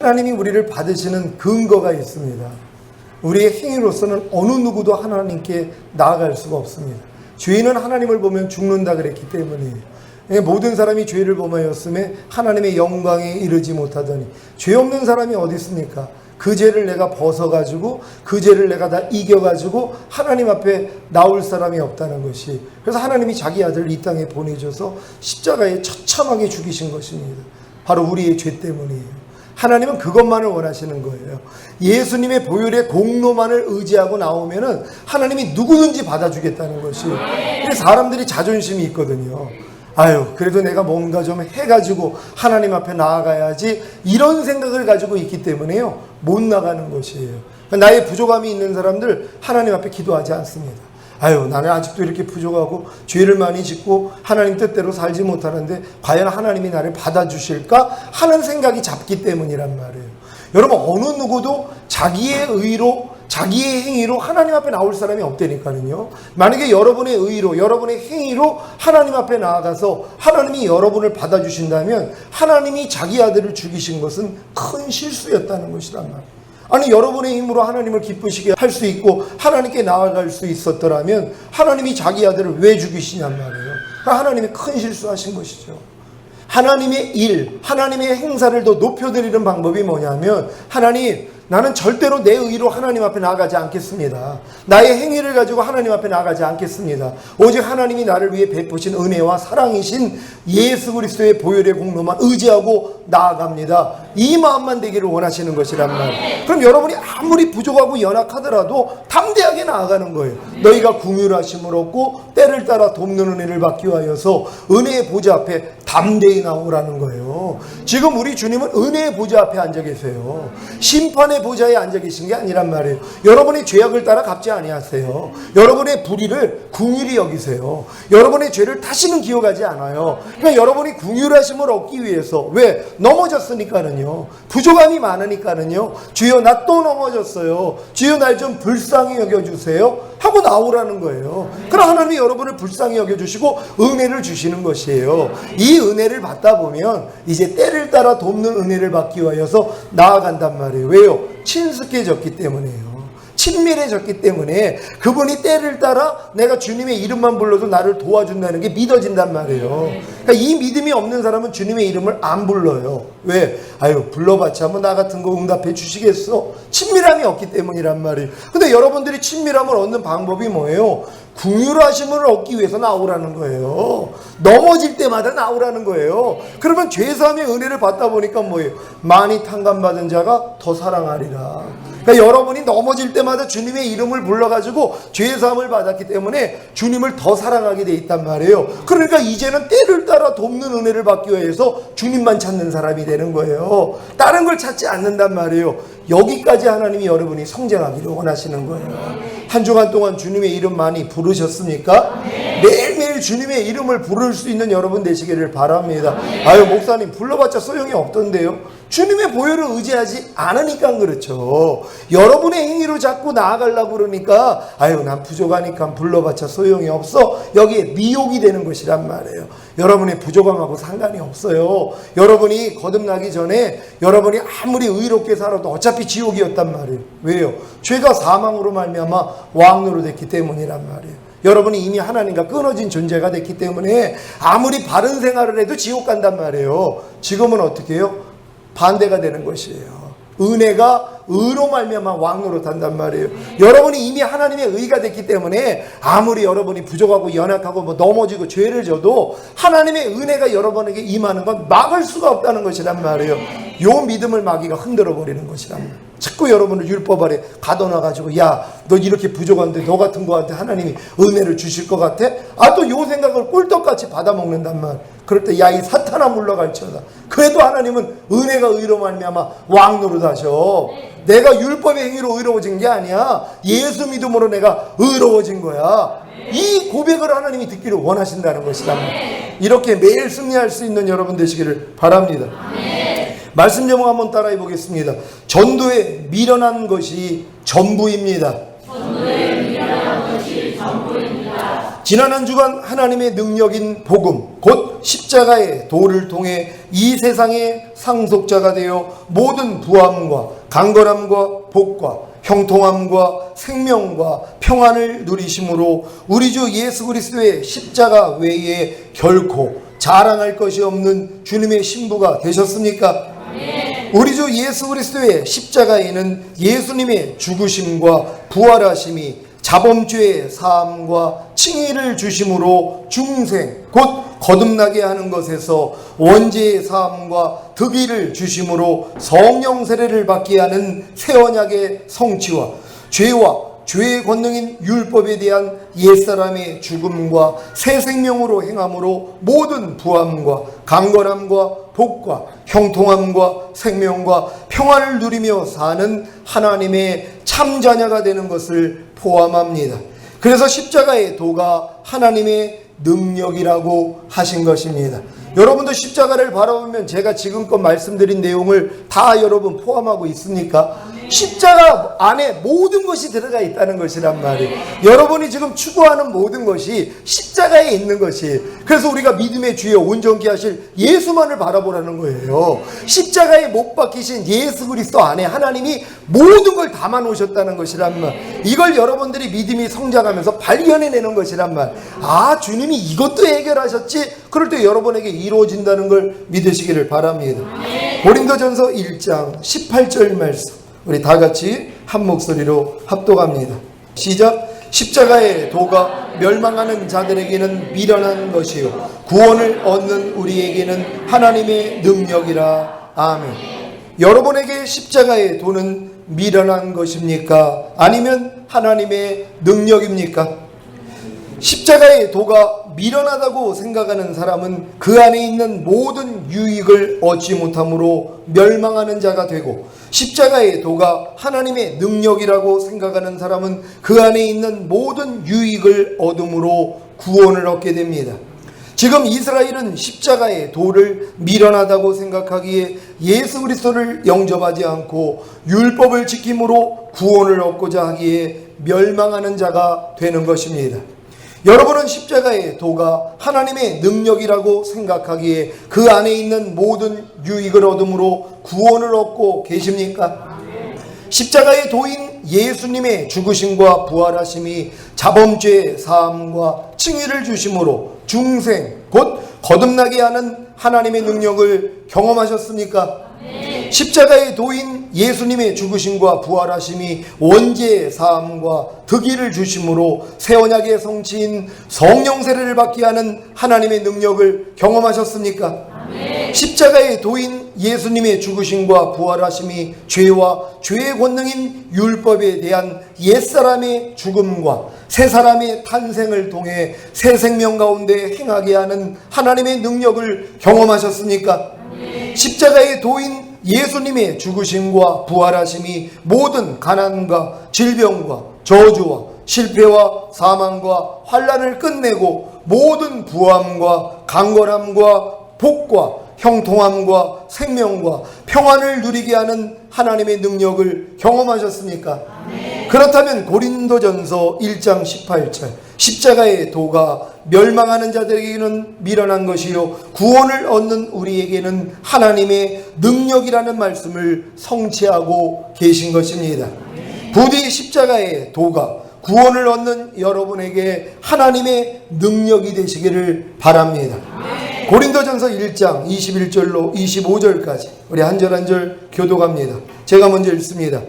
하나님이 우리를 받으시는 근거가 있습니다. 우리의 행위로서는 어느 누구도 하나님께 나아갈 수가 없습니다. 죄인은 하나님을 보면 죽는다 그랬기 때문이에요. 모든 사람이 죄를 범하였음에 하나님의 영광에 이르지 못하더니, 죄 없는 사람이 어디 있습니까? 그 죄를 내가 벗어가지고 그 죄를 내가 다 이겨가지고 하나님 앞에 나올 사람이 없다는 것이, 그래서 하나님이 자기 아들을 이 땅에 보내줘서 십자가에 처참하게 죽이신 것입니다. 바로 우리의 죄 때문이에요. 하나님은 그것만을 원하시는 거예요. 예수님의 보혈의 공로만을 의지하고 나오면은 하나님이 누구든지 받아주겠다는 것이. 사람들이 자존심이 있거든요. 아유, 그래도 내가 뭔가 좀 해가지고 하나님 앞에 나아가야지, 이런 생각을 가지고 있기 때문에요, 못 나가는 것이에요. 나의 부족함이 있는 사람들 하나님 앞에 기도하지 않습니다. 아유, 나는 아직도 이렇게 부족하고 죄를 많이 짓고 하나님 뜻대로 살지 못하는데 과연 하나님이 나를 받아주실까 하는 생각이 잡기 때문이란 말이에요. 여러분, 어느 누구도 자기의 의로, 자기의 행위로 하나님 앞에 나올 사람이 없다니까요. 만약에 여러분의 의로, 여러분의 행위로 하나님 앞에 나아가서 하나님이 여러분을 받아주신다면 하나님이 자기 아들을 죽이신 것은 큰 실수였다는 것이란 말이에요. 아니, 여러분의 힘으로 하나님을 기쁘시게 할 수 있고 하나님께 나아갈 수 있었더라면 하나님이 자기 아들을 왜 죽이시냔 말이에요. 하나님이 큰 실수하신 것이죠. 하나님의 일, 하나님의 행사를 더 높여드리는 방법이 뭐냐면, 하나님, 나는 절대로 내 의로 하나님 앞에 나아가지 않겠습니다. 나의 행위를 가지고 하나님 앞에 나아가지 않겠습니다. 오직 하나님이 나를 위해 베푸신 은혜와 사랑이신 예수 그리스도의 보혈의 공로만 의지하고 나아갑니다. 이 마음만 되기를 원하시는 것이란 말이에요. 그럼 여러분이 아무리 부족하고 연약하더라도 담대하게 나아가는 거예요. 너희가 긍휼하심을 얻고 때를 따라 돕는 은혜를 받기 위하여서 은혜의 보좌 앞에 담대히 나오라는 거예요. 지금 우리 주님은 은혜의 보좌 앞에 앉아 계세요. 심판의 보좌에 앉아 계신 게 아니란 말이에요. 여러분의 죄악을 따라 갚지 아니하세요. 여러분의 불의를 긍휼히 여기세요. 여러분의 죄를 다시는 기억하지 않아요. 그러니까 여러분이 긍휼하심을 얻기 위해서, 왜? 넘어졌으니까는요. 부족함이 많으니까는요. 주여, 나 또 넘어졌어요. 주여, 날 좀 불쌍히 여겨주세요 하고 나오라는 거예요. 그럼 하나님이 여러분을 불쌍히 여겨주시고 은혜를 주시는 것이에요. 이 은혜를 받다 보면 이제 때를 따라 돕는 은혜를 받기 위하여서 나아간단 말이에요. 왜요? 친숙해졌기 때문이에요. 친밀해졌기 때문에 그분이 때를 따라 내가 주님의 이름만 불러도 나를 도와준다는 게 믿어진단 말이에요. 그러니까 이 믿음이 없는 사람은 주님의 이름을 안 불러요. 왜? 아유, 불러봤자 뭐 나 같은 거 응답해 주시겠어? 친밀함이 없기 때문이란 말이에요. 근데 여러분들이 친밀함을 얻는 방법이 뭐예요? 긍휼하심을 얻기 위해서 나오라는 거예요. 넘어질 때마다 나오라는 거예요. 그러면 죄사함의 은혜를 받다 보니까 뭐예요? 많이 탕감받은 자가 더 사랑하리라. 그러니까 여러분이 넘어질 때마다 주님의 이름을 불러가지고 죄사함을 받았기 때문에 주님을 더 사랑하게 돼 있단 말이에요. 그러니까 이제는 때를 따라 돕는 은혜를 받기 위해서 주님만 찾는 사람이 되는 거예요. 다른 걸 찾지 않는단 말이에요. 여기까지 하나님이 여러분이 성장하기를 원하시는 거예요. 한 주간 동안 주님의 이름 많이 부르셨습니까? 매일매일 주님의 이름을 부를 수 있는 여러분 되시기를 바랍니다. 아유, 목사님 불러봤자 소용이 없던데요. 주님의 보혈을 의지하지 않으니까 그렇죠. 여러분의 행위로 자꾸 나아가려고 그러니까 아유, 난 부족하니까 불러봤자 소용이 없어. 여기에 미혹이 되는 것이란 말이에요. 여러분의 부족함하고 상관이 없어요. 여러분이 거듭나기 전에 여러분이 아무리 의롭게 살아도 어차피 지옥이었단 말이에요. 왜요? 죄가 사망으로 말미암아 왕노로 됐기 때문이란 말이에요. 여러분이 이미 하나님과 끊어진 존재가 됐기 때문에 아무리 바른 생활을 해도 지옥 간단 말이에요. 지금은 어떻게 해요? 반대가 되는 것이에요. 은혜가 의로 말미암아 왕노로 탄단 말이에요. 여러분이 이미 하나님의 의가 됐기 때문에 아무리 여러분이 부족하고 연약하고 뭐 넘어지고 죄를 져도 하나님의 은혜가 여러분에게 임하는 건 막을 수가 없다는 것이란 말이에요. 요 믿음을 마귀가 흔들어 버리는 것이란 말이에요. 자꾸 여러분을 율법 아래 가둬놔가지고 야, 너 이렇게 부족한데 너 같은 거한테 하나님이 은혜를 주실 것 같아? 아, 또 요 생각을 꿀떡같이 받아먹는단 말. 그럴 때 야, 이 사탄아 물러갈지어다. 그래도 하나님은 은혜가 의로 말미암아 왕노릇 하셔. 내가 율법의 행위로 의로워진 게 아니야. 예수 믿음으로 내가 의로워진 거야. 이 고백을 하나님이 듣기를 원하신다는 것이다. 이렇게 매일 승리할 수 있는 여러분 되시기를 바랍니다. 말씀 제목 한번 따라해 보겠습니다. 전도에 미련한 것이 전부입니다. 전도에 미련한 것이 전부입니다. 지난 한 주간 하나님의 능력인 복음, 곧 십자가의 도를 통해 이 세상의 상속자가 되어 모든 부함과 강건함과 복과 형통함과 생명과 평안을 누리심으로 우리 주 예수 그리스도의 십자가 외에 결코 자랑할 것이 없는 주님의 신부가 되셨습니까? 우리 주 예수 그리스도의 십자가에는 예수님의 죽으심과 부활하심이 자범죄의 사함과 칭의를 주심으로 중생 곧 거듭나게 하는 것에서 원죄의 사함과 득의를 주심으로 성령 세례를 받게 하는 새 언약의 성취와 죄와 죄의 권능인 율법에 대한 옛사람의 죽음과 새 생명으로 행함으로 모든 부함과 강건함과 복과 형통함과 생명과 평안을 누리며 사는 하나님의 참자녀가 되는 것을 포함합니다. 그래서 십자가의 도가 하나님의 능력이라고 하신 것입니다. 여러분도 십자가를 바라보면 제가 지금껏 말씀드린 내용을 다 여러분 포함하고 있습니까? 십자가 안에 모든 것이 들어가 있다는 것이란 말이에요. 여러분이 지금 추구하는 모든 것이 십자가에 있는 것이, 그래서 우리가 믿음의 주여 온전케 하실 예수만을 바라보라는 거예요. 십자가에 못 박히신 예수 그리스도 안에 하나님이 모든 걸 담아 놓으셨다는 것이란 말. 이걸 여러분들이 믿음이 성장하면서 발견해내는 것이란 말. 아, 주님이 이것도 해결하셨지? 그럴 때 여러분에게 이루어진다는 걸 믿으시기를 바랍니다. 고린도전서 1장 18절 말씀, 우리 다 같이 한 목소리로 합독합니다. 시작. 십자가의 도가 멸망하는 자들에게는 미련한 것이요 구원을 얻는 우리에게는 하나님의 능력이라. 아멘. 여러분에게 십자가의 도는 미련한 것입니까? 아니면 하나님의 능력입니까? 십자가의 도가 미련하다고 생각하는 사람은 그 안에 있는 모든 유익을 얻지 못함으로 멸망하는 자가 되고, 십자가의 도가 하나님의 능력이라고 생각하는 사람은 그 안에 있는 모든 유익을 얻음으로 구원을 얻게 됩니다. 지금 이스라엘은 십자가의 도를 미련하다고 생각하기에 예수 그리스도를 영접하지 않고 율법을 지킴으로 구원을 얻고자 하기에 멸망하는 자가 되는 것입니다. 여러분은 십자가의 도가 하나님의 능력이라고 생각하기에 그 안에 있는 모든 유익을 얻음으로 구원을 얻고 계십니까? 십자가의 도인 예수님의 죽으심과 부활하심이 자범죄의 사함과 칭의를 주심으로 중생 곧 거듭나게 하는 하나님의 능력을 경험하셨습니까? 십자가의 도인 예수님의 죽으심과 부활하심이 원죄의 사함과 득의를 주심으로 새 언약의 성취인 성령 세례를 받게 하는 하나님의 능력을 경험하셨습니까? 십자가의 도인 예수님의 죽으심과 부활하심이 죄와 죄의 권능인 율법에 대한 옛사람의 죽음과 새 사람의 탄생을 통해 새 생명 가운데 행하게 하는 하나님의 능력을 경험하셨습니까? 십자가의 도인 예수님의 죽으심과 부활하심이 모든 가난과 질병과 저주와 실패와 사망과 환난을 끝내고 모든 부함과 강건함과 복과 형통함과 생명과 평안을 누리게 하는 하나님의 능력을 경험하셨습니까? 그렇다면 고린도전서 1장 18절 십자가의 도가 멸망하는 자들에게는 미련한 것이요 구원을 얻는 우리에게는 하나님의 능력이라는 말씀을 성취하고 계신 것입니다. 부디 십자가의 도가 구원을 얻는 여러분에게 하나님의 능력이 되시기를 바랍니다. 고린도전서 1장 21절로 25절까지 우리 한 절 한 절 교독합니다. 제가 먼저 읽습니다.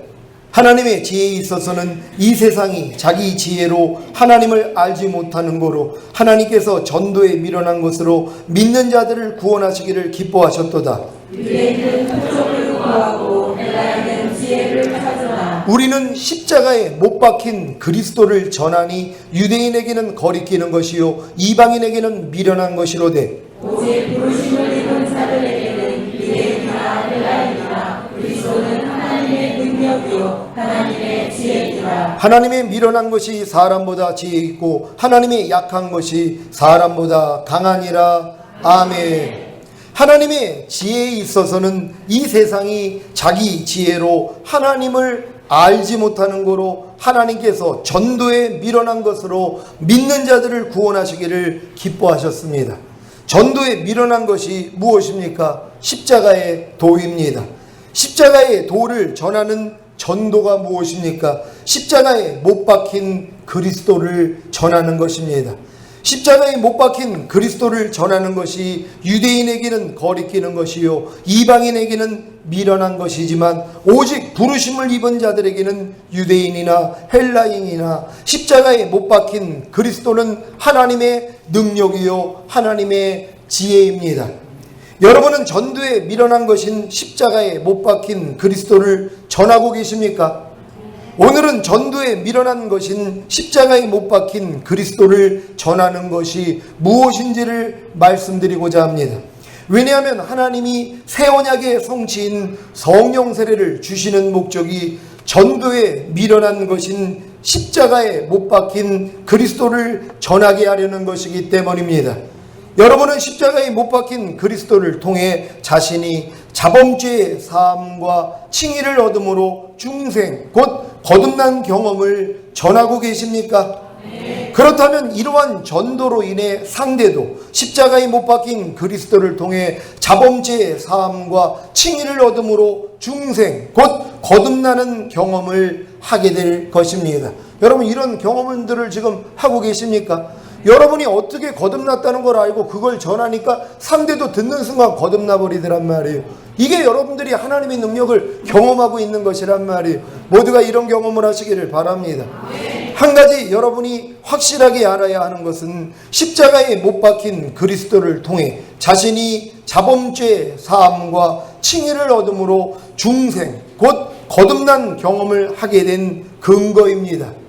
하나님의 지혜에 있어서는 이 세상이 자기 지혜로 하나님을 알지 못하는 거로 하나님께서 전도에 미련한 것으로 믿는 자들을 구원하시기를 기뻐하셨도다. 유대인은 표적을 구하고 헬라인은 지혜를 찾으나 우리는 십자가에 못 박힌 그리스도를 전하니 유대인에게는 거리끼는 것이요 이방인에게는 미련한 것이로되 오직 부르심을 입은 자들에게는 유대인이나 헬라인이나 그리스도는 하나님의 능력이요 하나님의 지혜이라. 하나님의 미련한 것이 사람보다 지혜 있고 하나님의 약한 것이 사람보다 강하니라. 아멘. 하나님의 지혜에 있어서는 이 세상이 자기 지혜로 하나님을 알지 못하는 거로 하나님께서 전도에 밀어난 것으로 믿는 자들을 구원하시기를 기뻐하셨습니다. 전도에 밀어난 것이 무엇입니까? 십자가의 도입니다. 십자가의 도를 전하는 전도가 무엇입니까? 십자가에 못 박힌 그리스도를 전하는 것입니다. 십자가에 못 박힌 그리스도를 전하는 것이 유대인에게는 거리끼는 것이요 이방인에게는 미련한 것이지만 오직 부르심을 입은 자들에게는 유대인이나 헬라인이나 십자가에 못 박힌 그리스도는 하나님의 능력이요 하나님의 지혜입니다. 여러분은 전도에 미련한 것인 십자가에 못 박힌 그리스도를 전하고 계십니까? 오늘은 전도에 미련한 것인 십자가에 못 박힌 그리스도를 전하는 것이 무엇인지를 말씀드리고자 합니다. 왜냐하면 하나님이 새 언약의 성취인 성령 세례를 주시는 목적이 전도에 미련한 것인 십자가에 못 박힌 그리스도를 전하게 하려는 것이기 때문입니다. 여러분은 십자가에 못 박힌 그리스도를 통해 자신이 자범죄의 사함과 칭의를 얻음으로 중생 곧 거듭난 경험을 전하고 계십니까? 그렇다면 이러한 전도로 인해 상대도 십자가에 못 박힌 그리스도를 통해 자범죄의 사함과 칭의를 얻음으로 중생 곧 거듭나는 경험을 하게 될 것입니다. 여러분 이런 경험들을 지금 하고 계십니까? 여러분이 어떻게 거듭났다는 걸 알고 그걸 전하니까 상대도 듣는 순간 거듭나 버리더란 말이에요. 이게 여러분들이 하나님의 능력을 경험하고 있는 것이란 말이에요. 모두가 이런 경험을 하시기를 바랍니다. 한 가지 여러분이 확실하게 알아야 하는 것은 십자가에 못 박힌 그리스도를 통해 자신이 자범죄 사함과 칭의를 얻음으로 중생 곧 거듭난 경험을 하게 된 근거입니다.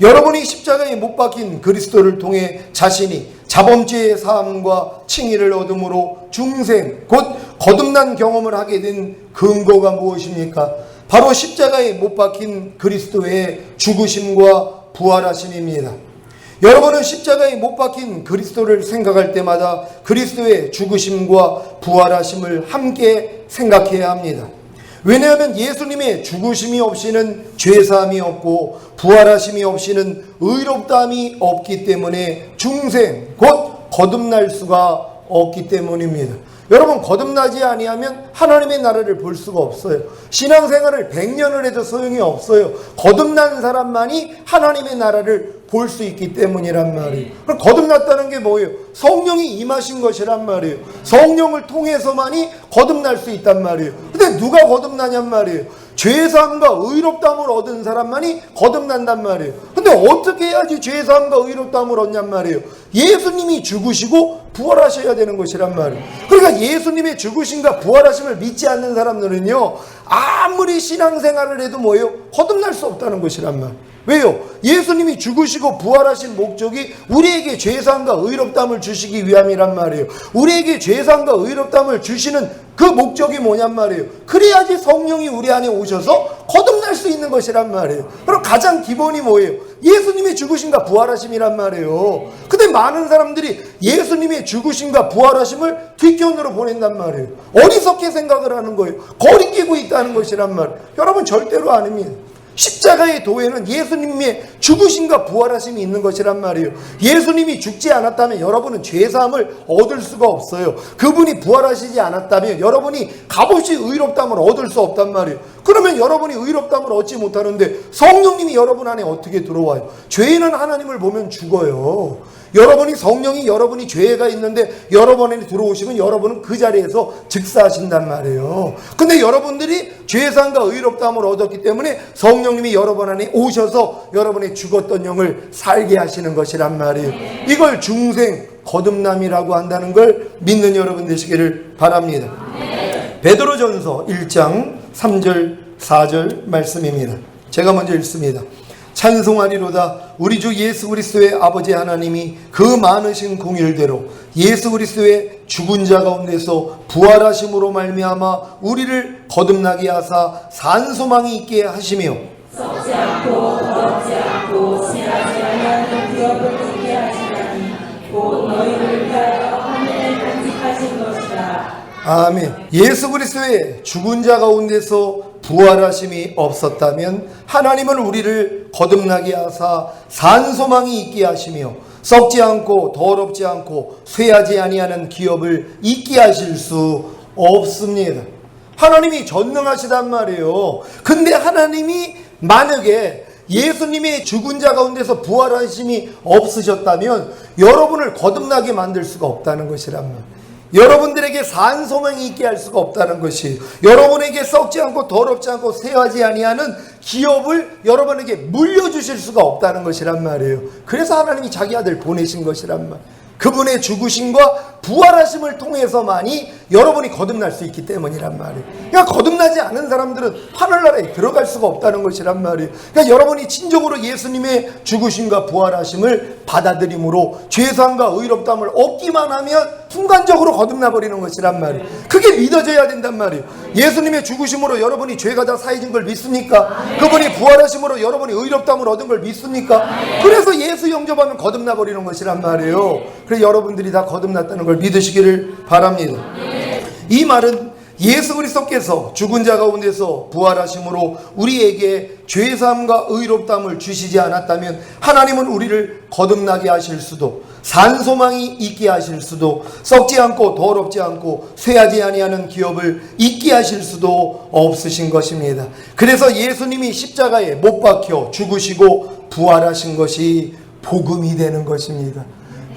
여러분이 십자가에 못 박힌 그리스도를 통해 자신이 자범죄의 사함과 칭의를 얻음으로 중생 곧 거듭난 경험을 하게 된 근거가 무엇입니까? 바로 십자가에 못 박힌 그리스도의 죽으심과 부활하심입니다. 여러분은 십자가에 못 박힌 그리스도를 생각할 때마다 그리스도의 죽으심과 부활하심을 함께 생각해야 합니다. 왜냐하면 예수님의 죽으심이 없이는 죄사함이 없고 부활하심이 없이는 의롭다함이 없기 때문에 중생 곧 거듭날 수가 없기 때문입니다. 여러분 거듭나지 아니하면 하나님의 나라를 볼 수가 없어요. 신앙생활을 100년을 해도 소용이 없어요. 거듭난 사람만이 하나님의 나라를 볼 수 있기 때문이란 말이에요. 그럼 거듭났다는 게 뭐예요? 성령이 임하신 것이란 말이에요. 성령을 통해서만이 거듭날 수 있단 말이에요. 근데 누가 거듭나냔 말이에요. 죄사함과 의롭다함을 얻은 사람만이 거듭난단 말이에요. 근데 어떻게 해야지 죄사함과 의롭다함을 얻냔 말이에요. 예수님이 죽으시고 부활하셔야 되는 것이란 말이에요. 그러니까 예수님의 죽으심과 부활하심을 믿지 않는 사람들은요 아무리 신앙생활을 해도 뭐예요? 거듭날 수 없다는 것이란 말이에요. 왜요? 예수님이 죽으시고 부활하신 목적이 우리에게 죄사함과 의롭다함을 주시기 위함이란 말이에요. 우리에게 죄사함과 의롭다함을 주시는 그 목적이 뭐냔 말이에요. 그래야지 성령이 우리 안에 오셔서 거듭날 수 있는 것이란 말이에요. 그럼 가장 기본이 뭐예요? 예수님의 죽으심과 부활하심이란 말이에요. 근데 많은 사람들이 예수님의 죽으심과 부활하심을 뒷견으로 보낸단 말이에요. 어리석게 생각을 하는 거예요. 거리끼고 있다는 것이란 말이에요. 여러분 절대로 아닙니다. 십자가의 도에는 예수님의 죽으심과 부활하심이 있는 것이란 말이에요. 예수님이 죽지 않았다면 여러분은 죄사함을 얻을 수가 없어요. 그분이 부활하시지 않았다면 여러분이 값없이 의롭다함을 얻을 수 없단 말이에요. 그러면 여러분이 의롭다함을 얻지 못하는데 성령님이 여러분 안에 어떻게 들어와요? 죄인은 하나님을 보면 죽어요. 여러분이 성령이 여러분이 죄가 있는데 여러분 안에 들어오시면 여러분은 그 자리에서 즉사하신단 말이에요. 근데 여러분들이 죄사함과 의롭다함을 얻었기 때문에 성령님이 여러분 안에 오셔서 여러분의 죽었던 영을 살게 하시는 것이란 말이에요. 이걸 중생 거듭남이라고 한다는 걸 믿는 여러분 되시기를 바랍니다. 베드로전서 1장 3절 4절 말씀입니다. 제가 먼저 읽습니다. 찬송하리로다. 우리 주 예수 그리스도의 아버지 하나님이 그 많으신 공일대로 예수 그리스도의 죽은 자 가운데서 부활하심으로 말미암아 우리를 거듭나게 하사 산 소망이 있게 하시며 썩지 않고 더럽지 않고 지나지 아니하는 기업을 있게 하시나니 곧 너희를 위하여 하늘에 간직하신 것이다. 아멘. 예수 그리스도의 죽은 자 가운데서 부활하심이 없었다면 하나님은 우리를 거듭나게 하사 산소망이 있게 하시며 썩지 않고 더럽지 않고 쇠하지 아니하는 기업을 있게 하실 수 없습니다. 하나님이 전능하시단 말이에요. 근데 하나님이 만약에 예수님의 죽은 자 가운데서 부활하심이 없으셨다면 여러분을 거듭나게 만들 수가 없다는 것이란 말이에요. 여러분들에게 산소망이 있게 할 수가 없다는 것이, 여러분에게 썩지 않고 더럽지 않고 쇠하지 아니하는 기업을 여러분에게 물려주실 수가 없다는 것이란 말이에요. 그래서 하나님이 자기 아들 보내신 것이란 말이에요. 그분의 죽으심과 부활하심을 통해서만이 여러분이 거듭날 수 있기 때문이란 말이에요. 그러니까 거듭나지 않은 사람들은 하늘나라에 들어갈 수가 없다는 것이란 말이에요. 그러니까 여러분이 진정으로 예수님의 죽으심과 부활하심을 받아들임으로 죄사함과 의롭다함을 얻기만 하면 순간적으로 거듭나 버리는 것이란 말이에요. 그게 믿어져야 된단 말이에요. 예수님의 죽으심으로 여러분이 죄가 다 사해진 걸 믿습니까? 그분이 부활하심으로 여러분이 의롭다함을 얻은 걸 믿습니까? 그래서 예수 영접하면 거듭나 버리는 것이란 말이에요. 그래서 여러분들이 다 거듭났다는 걸 믿으시기를 바랍니다. 이 말은 예수 그리스도께서 죽은 자 가운데서 부활하심으로 우리에게 죄사함과 의롭다함을 주시지 않았다면 하나님은 우리를 거듭나게 하실 수도, 산소망이 있게 하실 수도, 썩지 않고 더럽지 않고 쇠하지 아니하는 기업을 있게 하실 수도 없으신 것입니다. 그래서 예수님이 십자가에 못 박혀 죽으시고 부활하신 것이 복음이 되는 것입니다.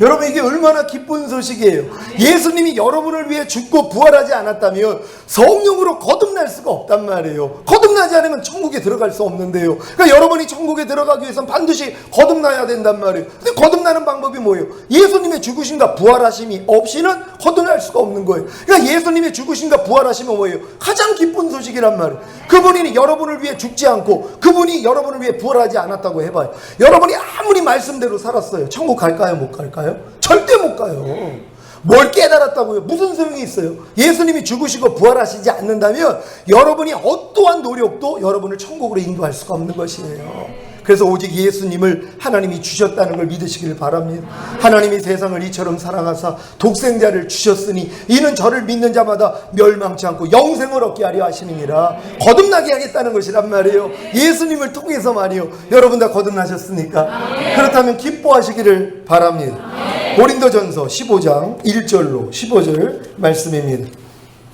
여러분, 이게 얼마나 기쁜 소식이에요. 예수님이 여러분을 위해 죽고 부활하지 않았다면 성령으로 거듭날 수가 없단 말이에요. 거듭나지 않으면 천국에 들어갈 수 없는데요. 그러니까 여러분이 천국에 들어가기 위해서는 반드시 거듭나야 된단 말이에요. 근데 거듭나는 방법이 뭐예요? 예수님의 죽으심과 부활하심이 없이는 거듭날 수가 없는 거예요. 그러니까 예수님의 죽으심과 부활하심은 뭐예요? 가장 기쁜 소식이란 말이에요. 그분이 여러분을 위해 죽지 않고 그분이 여러분을 위해 부활하지 않았다고 해봐요. 여러분이 아무리 말씀대로 살았어요. 천국 갈까요? 못 갈까요? 절대 못 가요. 뭘 깨달았다고요? 무슨 소용이 있어요? 예수님이 죽으시고 부활하시지 않는다면 여러분이 어떠한 노력도 여러분을 천국으로 인도할 수가 없는 것이에요. 그래서 오직 예수님을 하나님이 주셨다는 걸 믿으시길 바랍니다. 하나님이 세상을 이처럼 사랑하사 독생자를 주셨으니 이는 저를 믿는 자마다 멸망치 않고 영생을 얻게 하려 하시느니라. 거듭나게 하겠다는 것이란 말이에요. 예수님을 통해서만이요. 여러분 다 거듭나셨습니까? 그렇다면 기뻐하시기를 바랍니다. 고린도전서 15장 1절로 15절 말씀입니다.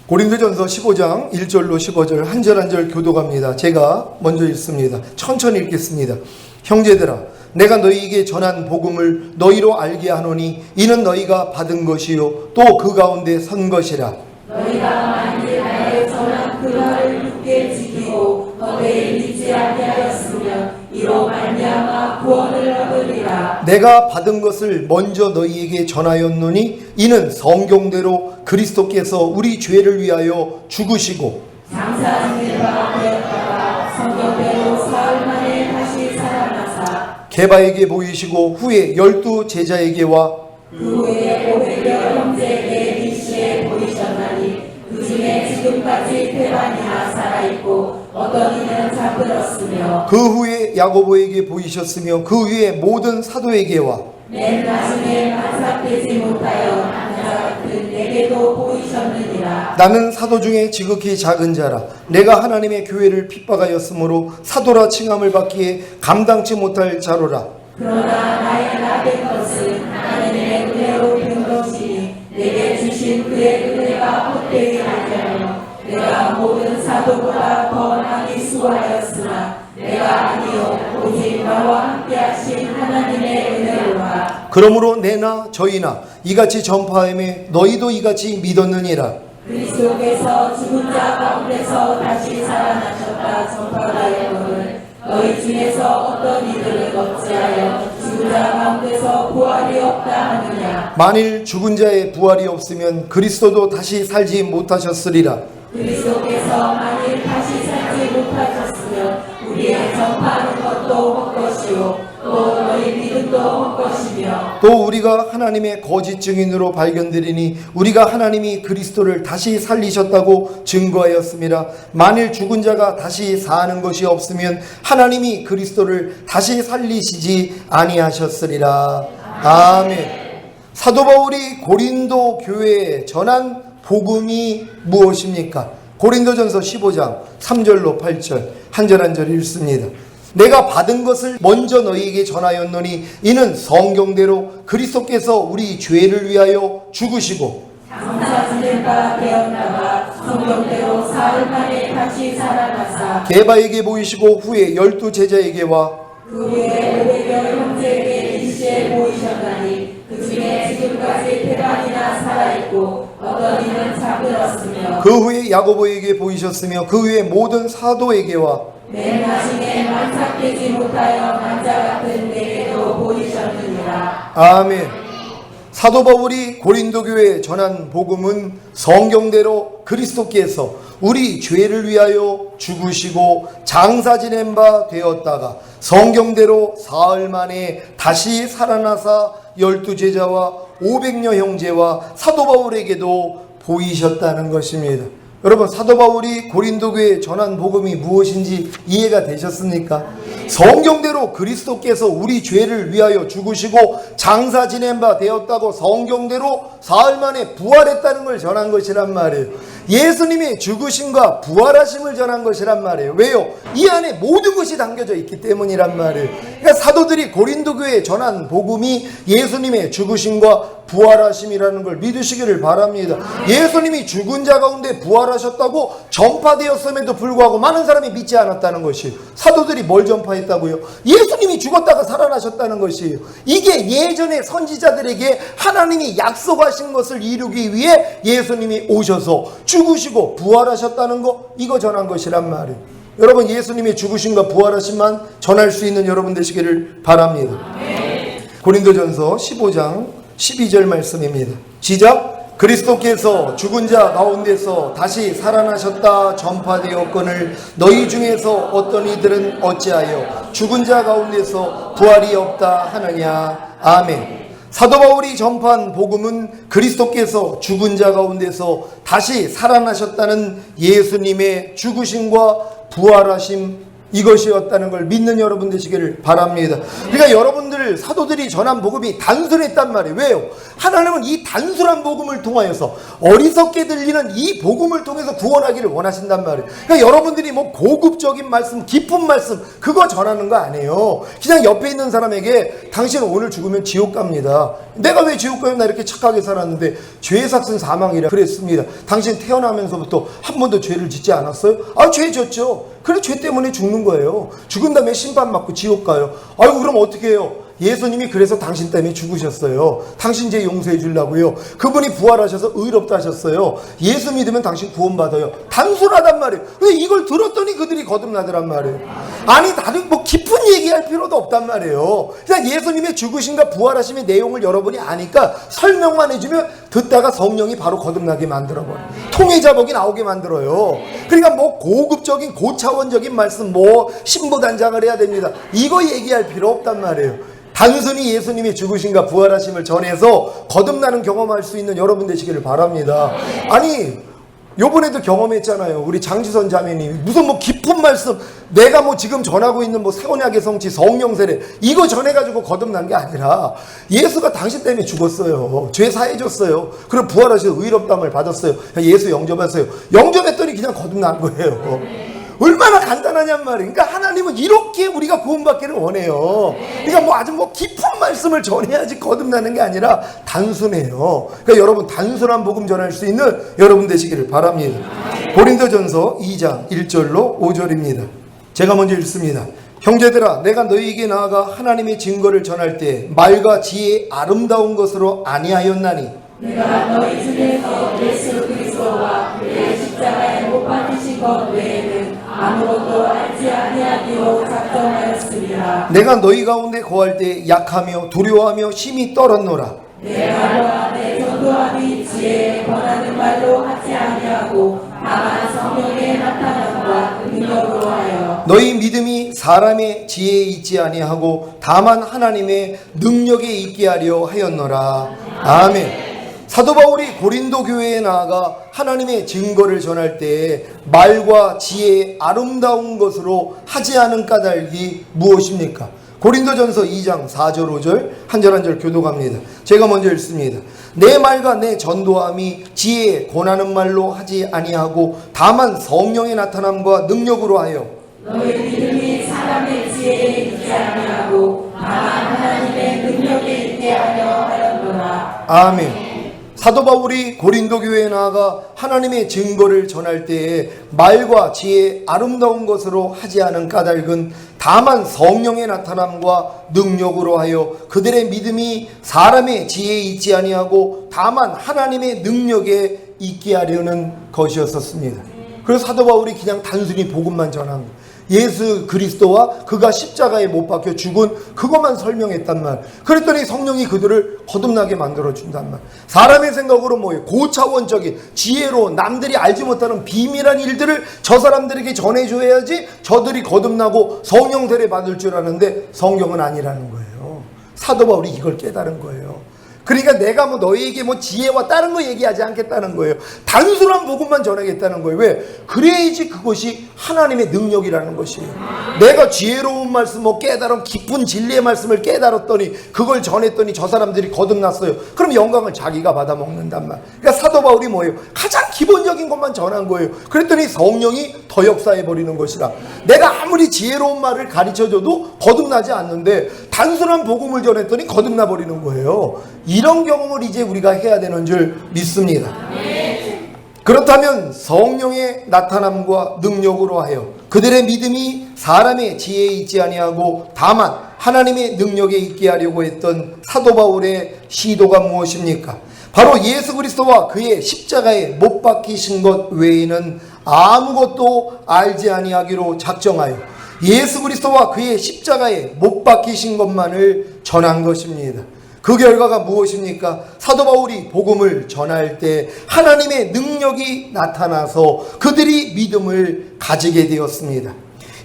고린도전서 15장 1절로 15절 한 절 한 절 교독합니다. 제가 먼저 읽습니다. 천천히 읽겠습니다. 형제들아, 내가 너희에게 전한 복음을 너희로 알게 하노니 이는 너희가 받은 것이요 또 그 가운데 선 것이라. 너희가 만일 나의 전한 그 말을 굳게 지키고 너희를 믿지 아니하였으면 이로 말미암아 구원을 얻으리라. 내가 받은 것을 먼저 너희에게 전하였노니 이는 성경대로 그리스도께서 우리 죄를 위하여 죽으시고 장사진일과 되었다가 성경대로 사흘 만에 다시 살아나사 게바에게 보이시고 후에 12 제자에게와 그 후에 500여 형제에게 일시에 보이셨나니 그 중에 지금까지 배반이나 살아있고 어떤 이는 잠들었으며 그 후에 야고보에게 보이셨으며 그 후에 모든 사도에게와 맨 나중에 반삭되지 못하여 남자 같은 내게도 보이셨느니라. 나는 사도 중에 지극히 작은 자라. 내가 하나님의 교회를 핍박하였으므로 사도라 칭함을 받기에 감당치 못할 자로라. 그러나 나의 나된 것은 하나님의 은혜로 된 것이니 내게 주신 그의 은혜가 헛되이 하려며 내가 모든 사도보다 더 많이 수고하였으나 내가 아니요 오직 나와 함께 하신 하나님의 은혜로라. 그러므로 내나 저희나 이같이 전파함에 너희도 이같이 믿었느니라. 그리스도께서 죽은 자 가운데서 다시 살아나셨다 전파하였거늘 너희 중에서 어떤 이들은 어찌하여 죽은 자 가운데서 부활이 없다 하느냐. 만일 죽은 자의 부활이 없으면 그리스도도 다시 살지 못하셨으리라. 그리스도께서 만일 다시 살지 못하셨으면 우리의 전파하는 것도 헛것이요 또 너희 믿음도 헛것이며 또 우리가 하나님의 거짓 증인으로 발견되리니 우리가 하나님이 그리스도를 다시 살리셨다고 증거하였습니다. 만일 죽은 자가 다시 사는 것이 없으면 하나님이 그리스도를 다시 살리시지 아니하셨으리라. 아멘. 사도 바울이 고린도 교회에 전한 복음이 무엇입니까? 고린도전서 15장 3절로 8절 한 절 한 절 읽습니다. 내가 받은 것을 먼저 너희에게 전하였노니 이는 성경대로 그리스도께서 우리 죄를 위하여 죽으시고 장사 지낸 바 되었다가 성경대로 사흘 만에 다시 살아나사 게바에게 보이시고 후에 12 제자에게와 그 후에 500여 형제에게 일시에 보이셨나니 그 중에 지금까지 대반이나 살아있고 어떤 이는 잠들었으며 그 후에 야고보에게 보이셨으며 그 후에 모든 사도에게와 맨 나중에 만삭되지 못하여 남자 같은 내게도 보이셨느니라. 아멘. 사도 바울이 고린도 교회에 전한 복음은 성경대로 그리스도께서 우리 죄를 위하여 죽으시고 장사 지낸 바 되었다가 성경대로 사흘 만에 다시 살아나사 12 제자와 500여 형제와 사도 바울에게도 보이셨다는 것입니다. 여러분, 사도 바울이 고린도 교회에 전한 복음이 무엇인지 이해가 되셨습니까? 성경대로 그리스도께서 우리 죄를 위하여 죽으시고 장사 지낸 바 되었다고 성경대로 사흘 만에 부활했다는 걸 전한 것이란 말이에요. 예수님의 죽으심과 부활하심을 전한 것이란 말이에요. 왜요? 이 안에 모든 것이 담겨져 있기 때문이란 말이에요. 그러니까 사도들이 고린도 교회에 전한 복음이 예수님의 죽으심과 부활하심이라는 걸 믿으시기를 바랍니다. 예수님이 죽은 자 가운데 부활하셨다고 전파되었음에도 불구하고 많은 사람이 믿지 않았다는 것이에요. 사도들이 뭘 전파했다고요? 예수님이 죽었다가 살아나셨다는 것이에요. 이게 예전의 선지자들에게 하나님이 약속하신 것을 이루기 위해 예수님이 오셔서 죽으시고 부활하셨다는 거, 이거 전한 것이란 말이에요. 여러분, 예수님의 죽으심과 부활하심만 전할 수 있는 여러분 되시기를 바랍니다. 고린도전서 15장 12절 말씀입니다. 시작. 그리스도께서 죽은 자 가운데서 다시 살아나셨다 전파되었거늘 너희 중에서 어떤 이들은 어찌하여 죽은 자 가운데서 부활이 없다 하느냐. 아멘. 사도 바울이 전파한 복음은 그리스도께서 죽은 자 가운데서 다시 살아나셨다는 예수님의 죽으심과 부활하심, 이것이었다는 걸 믿는 여러분 되시기를 바랍니다. 그러니까 여러분들, 사도들이 전한 복음이 단순했단 말이에요. 왜요? 하나님은 이 단순한 복음을 통하여서 어리석게 들리는 이 복음을 통해서 구원하기를 원하신단 말이에요. 그러니까 여러분들이 뭐 고급적인 말씀, 깊은 말씀 그거 전하는 거 아니에요. 그냥 옆에 있는 사람에게 당신은 오늘 죽으면 지옥 갑니다. 내가 왜 지옥 가요? 나 이렇게 착하게 살았는데 죄의 삭은 사망이라 그랬습니다. 당신 태어나면서부터 한 번도 죄를 짓지 않았어요? 아, 죄 졌죠. 그래, 죄 때문에 죽는 거예요. 죽은 다음에 심판받고 지옥 가요. 아이고, 그럼 어떻게 해요? 예수님이 그래서 당신 때문에 죽으셨어요. 당신 죄 용서해 주려고요. 그분이 부활하셔서 의롭다 하셨어요. 예수 믿으면 당신 구원받아요. 단순하단 말이에요. 근데 이걸 들었더니 그들이 거듭나더란 말이에요. 아니, 다른 뭐 깊은 얘기할 필요도 없단 말이에요. 그냥 예수님의 죽으심과 부활하심의 내용을 여러분이 아니까 설명만 해주면 듣다가 성령이 바로 거듭나게 만들어버려요. 통해자복이 나오게 만들어요. 그러니까 뭐 고급적인 고차원적인 말씀, 뭐 신부단장을 해야 됩니다, 이거 얘기할 필요 없단 말이에요. 단순히 예수님이 죽으심과 부활하심을 전해서 거듭나는 경험할 수 있는 여러분 되시기를 바랍니다. 아니, 요번에도 경험했잖아요. 우리 장지선 자매님이 무슨 뭐 깊은 말씀, 내가 뭐 지금 전하고 있는 뭐 새언약의 성취, 성령 세례 이거 전해가지고 거듭난 게 아니라 예수가 당신 때문에 죽었어요. 죄 사해줬어요. 그리고 부활하셔서 의롭다함을 받았어요. 예수 영접했어요. 영접했더니 그냥 거듭난 거예요. 얼마나 간단하냔 말이에요. 그러니까 하나님은 이렇게 우리가 구원받기를 원해요. 그러니까 뭐 아주 뭐 깊은 말씀을 전해야지 거듭나는 게 아니라 단순해요. 그러니까 여러분, 단순한 복음 전할 수 있는 여러분 되시기를 바랍니다. 고린도전서 2장 1절로 5절입니다. 제가 먼저 읽습니다. 형제들아, 내가 너희에게 나아가 하나님의 증거를 전할 때 말과 지혜의 아름다운 것으로 아니하였나니 내가 너희 중에서 예수 그리스도와 그의 십자가에 못 박히신 것 외에는 아무것도 알지 아니하기로 작정하였습니다. 내가 너희 가운데 거할 때 약하며 두려워하며 심히 떨었노라. 내 말과 내 전도함이 지혜에 권하는 말로 하지 아니하고 다만 성령의 나타남과 능력으로 하여 너희 믿음이 사람의 지혜에 있지 아니하고 다만 하나님의 능력에 있게 하려 하였노라. 아멘. 사도 바울이 고린도 교회에 나아가 하나님의 증거를 전할 때 말과 지혜의 아름다운 것으로 하지 않은 까닭이 무엇입니까? 고린도전서 2장 4절 5절 한 절 한 절 교독합니다. 제가 먼저 읽습니다. 내 말과 내 전도함이 지혜에 권하는 말로 하지 아니하고 다만 성령의 나타남과 능력으로 하여 너희 믿음이 사람의 지혜에 있지 아니하고 다만 하나님의 능력에 있게 하려 하였노라. 아멘. 사도 바울이 고린도 교회에 나아가 하나님의 증거를 전할 때에 말과 지혜 아름다운 것으로 하지 않은 까닭은 다만 성령의 나타남과 능력으로 하여 그들의 믿음이 사람의 지혜에 있지 아니하고 다만 하나님의 능력에 있게 하려는 것이었었습니다. 그래서 사도 바울이 그냥 단순히 복음만 전한 거예요. 예수 그리스도와 그가 십자가에 못 박혀 죽은 그것만 설명했단 말. 그랬더니 성령이 그들을 거듭나게 만들어준단 말. 사람의 생각으로 뭐예요? 고차원적인 지혜로 남들이 알지 못하는 비밀한 일들을 저 사람들에게 전해줘야지 저들이 거듭나고 성령 세례 받을 줄 아는데 성경은 아니라는 거예요. 사도 바울이 이걸 깨달은 거예요. 그러니까 내가 뭐 너희에게 뭐 지혜와 다른 거 얘기하지 않겠다는 거예요. 단순한 복음만 전하겠다는 거예요. 왜? 그래야지 그것이 하나님의 능력이라는 것이에요. 내가 지혜로운 말씀, 뭐 깨달은 깊은 진리의 말씀을 깨달았더니 그걸 전했더니 저 사람들이 거듭났어요. 그럼 영광을 자기가 받아 먹는단 말. 그러니까 사도 바울이 뭐예요? 가장 기본적인 것만 전한 거예요. 그랬더니 성령이 더 역사해 버리는 것이다. 내가 아무리 지혜로운 말을 가르쳐줘도 거듭나지 않는데 단순한 복음을 전했더니 거듭나 버리는 거예요. 이런 경험을 이제 우리가 해야 되는 줄 믿습니다. 그렇다면 성령의 나타남과 능력으로 하여 그들의 믿음이 사람의 지혜에 있지 아니하고 다만 하나님의 능력에 있게 하려고 했던 사도 바울의 시도가 무엇입니까? 바로 예수 그리스도와 그의 십자가에 못 박히신 것 외에는 아무것도 알지 아니하기로 작정하여 예수 그리스도와 그의 십자가에 못 박히신 것만을 전한 것입니다. 그 결과가 무엇입니까? 사도 바울이 복음을 전할 때 하나님의 능력이 나타나서 그들이 믿음을 가지게 되었습니다.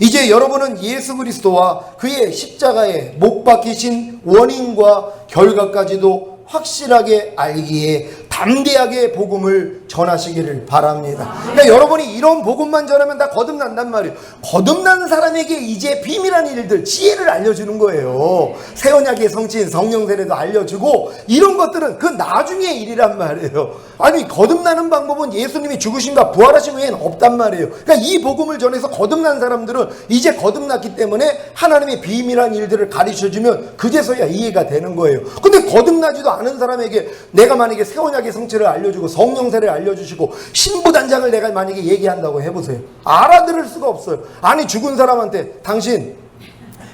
이제 여러분은 예수 그리스도와 그의 십자가에 못 박히신 원인과 결과까지도 확실하게 알기에 담대하게 복음을 전하시기를 바랍니다. 그러니까 여러분이 이런 복음만 전하면 다 거듭난단 말이에요. 거듭난 사람에게 이제 비밀한 일들, 지혜를 알려주는 거예요. 새 언약의 성취인 성령 세례도 알려주고 이런 것들은 그 나중의 일이란 말이에요. 아니 거듭나는 방법은 예수님이 죽으신가 부활하신 외에는 없단 말이에요. 그러니까 이 복음을 전해서 거듭난 사람들은 이제 거듭났기 때문에 하나님의 비밀한 일들을 가르쳐주면 그제서야 이해가 되는 거예요. 근데 거듭나지도 않은 사람에게 내가 만약에 새 언약의 성취를 알려주고 성령 세례를 알려주시고 신부단장을 내가 만약에 얘기한다고 해보세요. 알아들을 수가 없어요. 아니 죽은 사람한테 당신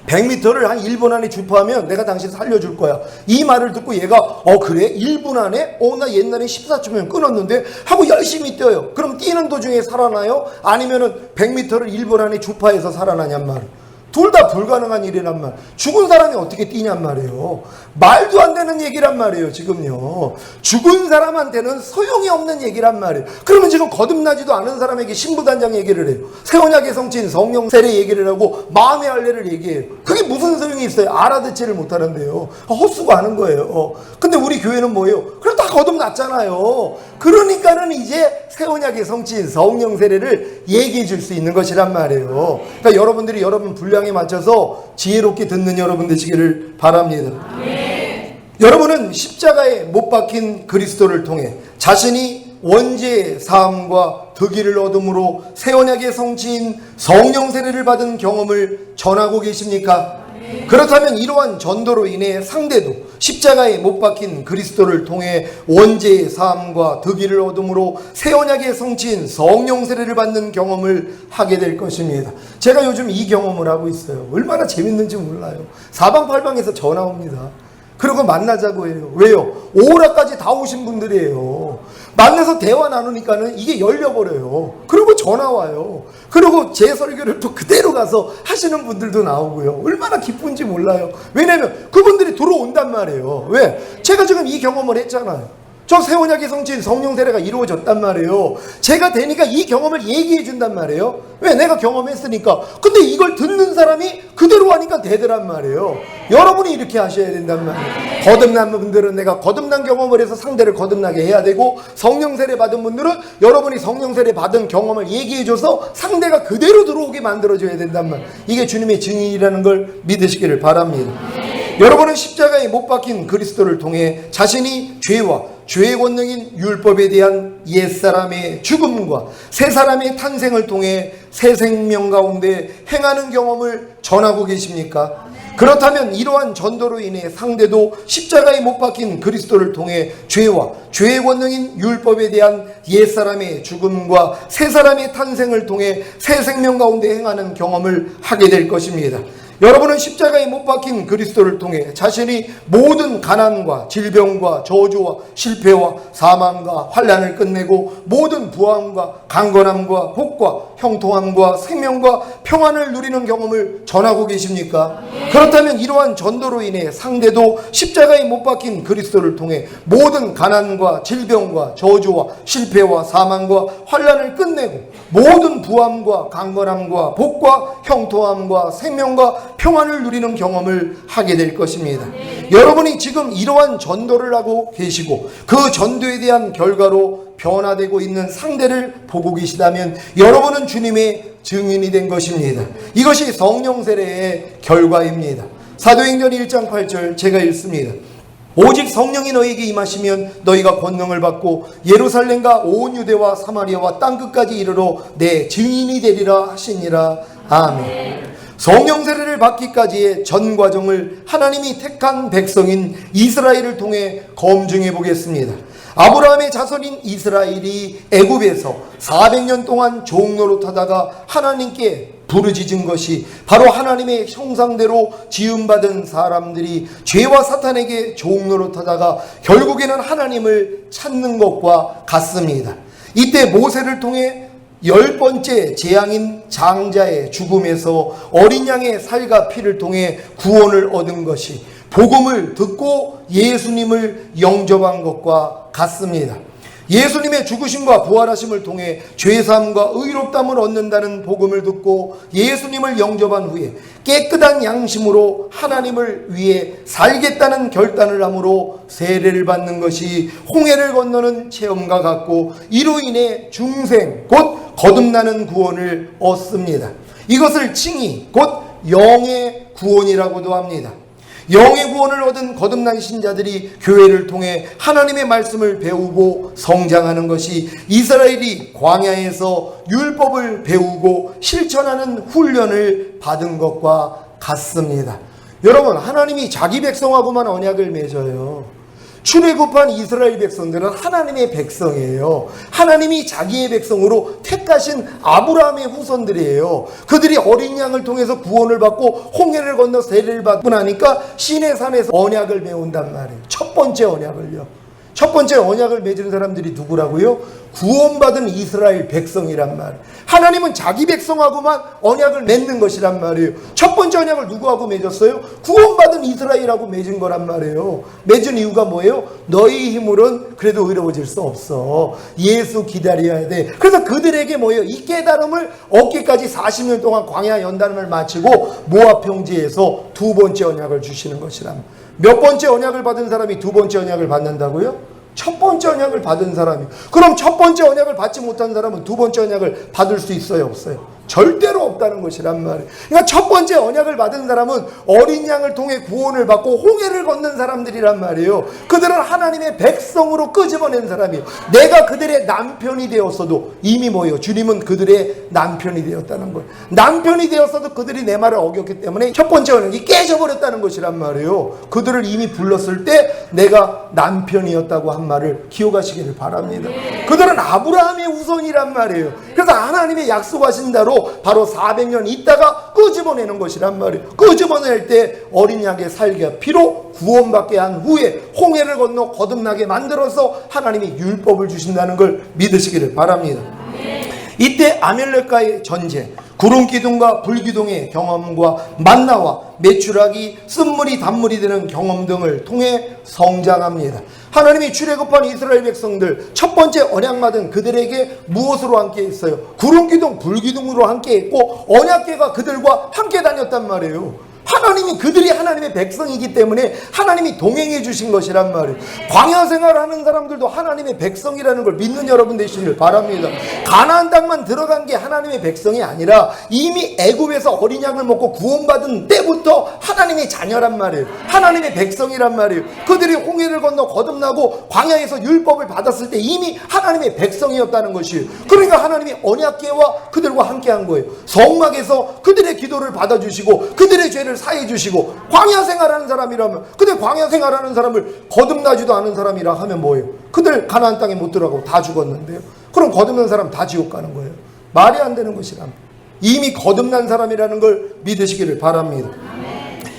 100m를 한 1분 안에 주파하면 내가 당신 살려줄 거야. 이 말을 듣고 얘가 그래? 1분 안에? 나 옛날에 14초면 끊었는데 하고 열심히 뛰어요. 그럼 뛰는 도중에 살아나요? 아니면은 100m를 1분 안에 주파해서 살아나냔 말이에요. 둘 다 불가능한 일이란 말. 죽은 사람이 어떻게 뛰냔 말이에요. 말도 안 되는 얘기란 말이에요. 지금요. 죽은 사람한테는 소용이 없는 얘기란 말이에요. 그러면 지금 거듭나지도 않은 사람에게 신부단장 얘기를 해요. 새 언약의 성취인 성령 세례 얘기를 하고 마음의 할례를 얘기해요. 그게 무슨 소용이 있어요? 알아듣지를 못하는데요. 헛수고 하는 거예요. 근데 우리 교회는 뭐예요? 그럼 다 거듭났잖아요. 그러니까는 이제 새 언약의 성취인 성령 세례를 얘기해 줄 수 있는 것이란 말이에요. 그러니까 여러분들이 여러분 분량에 맞춰서 지혜롭게 듣는 여러분 되시기를 바랍니다. 여러분은 십자가에 못 박힌 그리스도를 통해 자신이 원죄의 사함과 득의를 얻음으로 새 언약의 성취인 성령 세례를 받은 경험을 전하고 계십니까? 그렇다면 이러한 전도로 인해 상대도 십자가에 못 박힌 그리스도를 통해 원죄의 사함과 득의를 얻음으로 새 언약의 성취인 성령 세례를 받는 경험을 하게 될 것입니다. 제가 요즘 이 경험을 하고 있어요. 얼마나 재밌는지 몰라요. 사방팔방에서 전화 옵니다. 그리고 만나자고 해요. 왜요? 오라까지 다 오신 분들이에요. 만나서 대화 나누니까는 이게 열려버려요. 그리고 전화 와요. 그리고 제 설교를 또 그대로 가서 하시는 분들도 나오고요. 얼마나 기쁜지 몰라요. 왜냐면 그분들이 들어온단 말이에요. 왜? 제가 지금 이 경험을 했잖아요. 저 새 언약의 성취인 성령 세례가 이루어졌단 말이에요. 제가 되니까 이 경험을 얘기해 준단 말이에요. 왜? 내가 경험했으니까. 근데 이걸 듣는 사람이 그들 그대로 하니까 되더란 말이에요. 여러분이 이렇게 하셔야 된단 말이에요. 거듭난 분들은 내가 거듭난 경험을 해서 상대를 거듭나게 해야 되고, 성령 세례 받은 분들은 여러분이 성령 세례 받은 경험을 얘기해줘서 상대가 그대로 들어오게 만들어줘야 된단 말이에요. 이게 주님의 증인이라는 걸 믿으시기를 바랍니다. 여러분은 십자가에 못 박힌 그리스도를 통해 자신이 죄와 죄의 권능인 율법에 대한 옛사람의 죽음과 새 사람의 탄생을 통해 새 생명 가운데 행하는 경험을 전하고 계십니까? 그렇다면 이러한 전도로 인해 상대도 십자가에 못 박힌 그리스도를 통해 죄와 죄의 권능인 율법에 대한 옛사람의 죽음과 새 사람의 탄생을 통해 새 생명 가운데 행하는 경험을 하게 될 것입니다. 여러분은 십자가에 못 박힌 그리스도를 통해 자신이 모든 가난과 질병과 저주와 실패와 사망과 환난을 끝내고 모든 부함과 강건함과 복과 형통함과 생명과 평안을 누리는 경험을 전하고 계십니까? 그렇다면 이러한 전도로 인해 상대도 십자가에 못 박힌 그리스도를 통해 모든 가난과 질병과 저주와 실패와 사망과 환난을 끝내고 모든 부함과 강건함과 복과 형통함과 생명과 평안을 누리는 경험을 하게 될 것입니다. 여러분이 지금 이러한 전도를 하고 계시고 그 전도에 대한 결과로 변화되고 있는 상대를 보고 계시다면 여러분은 주님의 증인이 된 것입니다. 이것이 성령 세례의 결과입니다. 사도행전 1장 8절 제가 읽습니다. 오직 성령이 너희에게 임하시면 너희가 권능을 받고 예루살렘과 온 유대와 사마리아와 땅끝까지 이르러 내 증인이 되리라 하시니라. 아멘. 성령 세례를 받기까지의 전 과정을 하나님이 택한 백성인 이스라엘을 통해 검증해 보겠습니다. 아브라함의 자손인 이스라엘이 애굽에서 400년 동안 종노릇하다가 하나님께 부르짖은 것이 바로 하나님의 형상대로 지음받은 사람들이 죄와 사탄에게 종노릇하다가 결국에는 하나님을 찾는 것과 같습니다. 이때 모세를 통해 10번째 재앙인 장자의 죽음에서 어린 양의 살과 피를 통해 구원을 얻은 것이 복음을 듣고 예수님을 영접한 것과 같습니다. 예수님의 죽으심과 부활하심을 통해 죄사함과 의롭다함을 얻는다는 복음을 듣고 예수님을 영접한 후에 깨끗한 양심으로 하나님을 위해 살겠다는 결단을 함으로 세례를 받는 것이 홍해를 건너는 체험과 같고 이로 인해 중생 곧 거듭나는 구원을 얻습니다. 이것을 칭히 곧 영의 구원이라고도 합니다. 영의 구원을 얻은 거듭난 신자들이 교회를 통해 하나님의 말씀을 배우고 성장하는 것이 이스라엘이 광야에서 율법을 배우고 실천하는 훈련을 받은 것과 같습니다. 여러분, 하나님이 자기 백성하고만 언약을 맺어요. 출애굽한 이스라엘 백성들은 하나님의 백성이에요. 하나님이 자기의 백성으로 택하신 아브라함의 후손들이에요. 그들이 어린 양을 통해서 구원을 받고 홍해를 건너 세례를 받고 나니까 시내산에서 언약을 메운단 말이에요. 첫 번째 언약을요. 첫 번째 언약을 맺은 사람들이 누구라고요? 구원받은 이스라엘 백성이란 말이에요. 하나님은 자기 백성하고만 언약을 맺는 것이란 말이에요. 첫 번째 언약을 누구하고 맺었어요? 구원받은 이스라엘하고 맺은 거란 말이에요. 맺은 이유가 뭐예요? 너희 힘으로는 그래도 의로워질 수 없어. 예수 기다려야 돼. 그래서 그들에게 뭐예요? 이 깨달음을 얻기까지 40년 동안 광야 연단을 마치고 모압 평지에서 두 번째 언약을 주시는 것이란 말이에요. 몇 번째 언약을 받은 사람이 두 번째 언약을 받는다고요? 첫 번째 언약을 받은 사람이. 그럼 첫 번째 언약을 받지 못한 사람은 두 번째 언약을 받을 수 있어요, 없어요? 절대로 없다는 것이란 말이에요. 그러니까 첫 번째 언약을 받은 사람은 어린 양을 통해 구원을 받고 홍해를 걷는 사람들이란 말이에요. 그들은 하나님의 백성으로 끄집어낸 사람이에요. 내가 그들의 남편이 되었어도 이미 뭐예요? 주님은 그들의 남편이 되었다는 거예요. 남편이 되었어도 그들이 내 말을 어겼기 때문에 첫 번째 언약이 깨져버렸다는 것이란 말이에요. 그들을 이미 불렀을 때 내가 남편이었다고 한 말을 기억하시기를 바랍니다. 그들은 아브라함의 후손이란 말이에요. 그래서 하나님의 약속하신 대로 바로 400년 있다가 끄집어내는 것이란 말이에요. 끄집어낼 때 어린 양의 살과 피로 구원받게 한 후에 홍해를 건너 거듭나게 만들어서 하나님이 율법을 주신다는 걸 믿으시기를 바랍니다. 이때 아멜렉과의 전쟁, 구름기둥과 불기둥의 경험과 만나와 메추라기, 쓴물이 단물이 되는 경험 등을 통해 성장합니다. 하나님이 출애굽한 이스라엘 백성들 첫 번째 언약 받은 그들에게 무엇으로 함께 했어요? 구름기둥, 불기둥으로 함께 했고 언약궤가 그들과 함께 다녔단 말이에요. 하나님이 그들이 하나님의 백성이기 때문에 하나님이 동행해 주신 것이란 말이에요. 광야 생활하는 사람들도 하나님의 백성이라는 걸 믿는 여러분 되시길 바랍니다. 가나안 땅만 들어간 게 하나님의 백성이 아니라 이미 애굽에서 어린 양을 먹고 구원받은 때부터 하나님의 자녀란 말이에요. 하나님의 백성이란 말이에요. 그들이 홍해를 건너 거듭나고 광야에서 율법을 받았을 때 이미 하나님의 백성이었다는 것이에요. 그러니까 하나님이 언약궤와 그들과 함께한 거예요. 성막에서 그들의 기도를 받아주시고 그들의 죄를 사해 주시고. 광야 생활하는 사람이라면, 근데 광야 생활하는 사람을 거듭나지도 않은 사람이라 하면 뭐예요? 그들 가나안 땅에 못 들어가고 다 죽었는데요. 그럼 거듭난 사람 다 지옥 가는 거예요. 말이 안 되는 것이랍니다. 이미 거듭난 사람이라는 걸 믿으시기를 바랍니다.